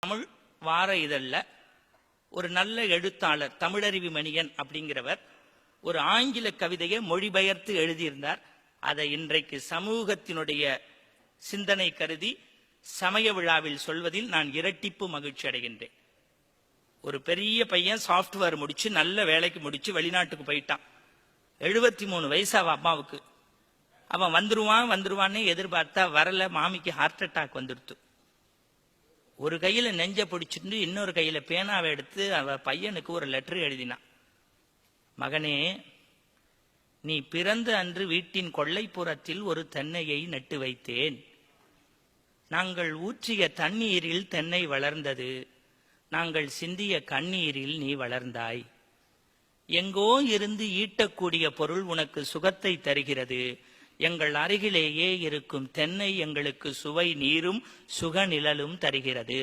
தமிழ் வார இதழ்ல ஒரு நல்ல எழுத்தாளர் தமிழறிவி மணியன் அப்படிங்கிறவர் ஒரு ஆங்கில கவிதையை மொழிபெயர்த்து எழுதியிருந்தார். அதை இன்றைக்கு சமூகத்தினுடைய சிந்தனை கருதி சமய விழாவில் சொல்வதில் நான் இரட்டிப்பு மகிழ்ச்சி அடைகின்றேன். ஒரு பெரிய பையன் சாஃப்ட்வேர் முடிச்சு நல்ல வேலைக்கு முடிச்சு வெளிநாட்டுக்கு போயிட்டான். 73 வயசு அவ அம்மாவுக்கு. அவன் வந்துருவான்னு எதிர்பார்த்தா வரல. மாமிக்கு ஹார்ட் அட்டாக் வந்துடுத்து. ஒரு கையில நெஞ்ச பிடிச்சிட்டு இன்னொரு கையில பேனாவை எடுத்து அவ பையனுக்கு ஒரு லெட்டர் எழுதினான். மகனே, நீ பிறந்த அன்று வீட்டின் கொல்லைப்புறத்தில் ஒரு தென்னையை நட்டு வைத்தேன். நாங்கள் ஊற்றிய தண்ணீரில் தென்னை வளர்ந்தது. நாங்கள் சிந்திய கண்ணீரில் நீ வளர்ந்தாய். எங்கோ இருந்து ஈட்டக்கூடிய பொருள் உனக்கு சுகத்தை தருகிறது. எங்கள் அருகிலேயே இருக்கும் தென்னை எங்களுக்கு சுவை நீரும் சுகநிழலும் தருகிறது.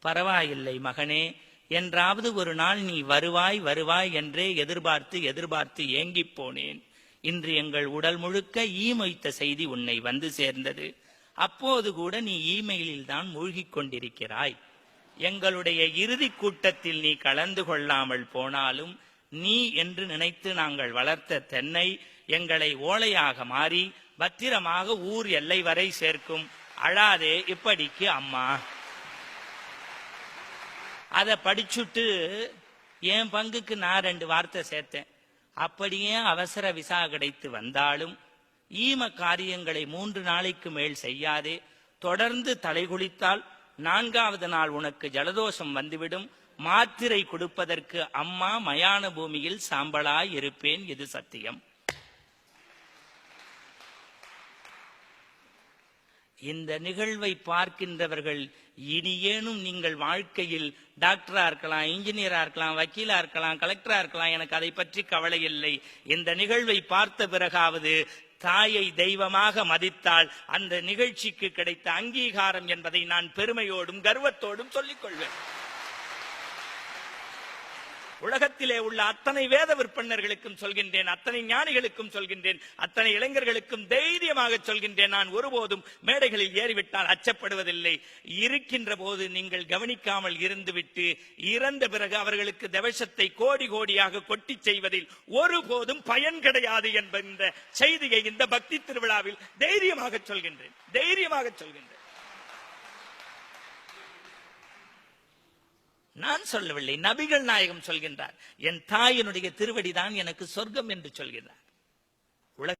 பரவாயில்லை மகனே, என்றாவது ஒரு நாள் நீ வருவாய் வருவாய் என்றே எதிர்பார்த்து ஏங்கிப் போனேன். இன்று எங்கள் உடல் முழுக்க ஈமொய்த்த செய்தி உன்னை வந்து சேர்ந்தது. அப்போது கூட நீ இமெயிலில் தான் மூழ்கிக் கொண்டிருக்கிறாய். எங்களுடைய இறுதி கூட்டத்தில் நீ கலந்து கொள்ளாமல் போனாலும் நீ என்று நினைத்து நாங்கள் வளர்த்த தென்னை எங்களை ஓலையாக மாறி பத்திரமாக ஊர் எல்லை வரை சேர்க்கும். அழாதே, இப்படிக்கு அம்மா. அதை படிச்சுட்டு என் பங்குக்கு நான் 2 வார்த்தை சேர்த்தேன். அப்படியே அவசர விசா கிடைத்து வந்தாலும் ஈம காரியங்களை 3 நாளைக்கு மேல் செய்யாதே. தொடர்ந்து தலைகுளித்தால் 4வது நாள் உனக்கு ஜலதோஷம் வந்துவிடும். மாத்திரை கொடுப்பதற்கு அம்மா மயான பூமியில் சாம்பலாய் இருப்பேன். இது சத்தியம். இந்த நிகழ்வை பார்க்கின்றவர்கள் இனியேனும் நீங்கள் வாழ்க்கையில் டாக்டரா இருக்கலாம், இன்ஜினியரா இருக்கலாம், வக்கீலா இருக்கலாம், கலெக்டரா இருக்கலாம், எனக்கு அதை பற்றி கவலை இல்லை. இந்த நிகழ்வை பார்த்த பிறகாவது தாயை தெய்வமாக மதித்தால் அந்த நிகழ்ச்சிக்கு கிடைத்த அங்கீகாரம் என்பதை நான் பெருமையோடும் கர்வத்தோடும் சொல்லிக் கொள்வேன். உலகத்திலே உள்ள அத்தனை வேத விற்பனர்களுக்கும் சொல்கின்றேன், அத்தனை ஞானிகளுக்கும் சொல்கின்றேன், அத்தனை இளைஞர்களுக்கும் தைரியமாக சொல்கின்றேன். நான் ஒருபோதும் மேடைகளில் ஏறிவிட்டால் அச்சப்படுவதில்லை. இருக்கின்ற போது நீங்கள் கவனிக்காமல் இருந்துவிட்டு இறந்த பிறகு அவர்களுக்கு தவசத்தை கோடி கோடியாக கொட்டி செய்வதில் ஒருபோதும் பயன் கிடையாது என்கின்ற செய்தியை இந்த பக்தி திருவிழாவில் தைரியமாக சொல்கின்றேன். நான் சொல்லவில்லை, நபிகள் நாயகம் சொல்கின்றார். என் தாயினுடைய திருவடிதான் எனக்கு சொர்க்கம் என்று சொல்கிறார்.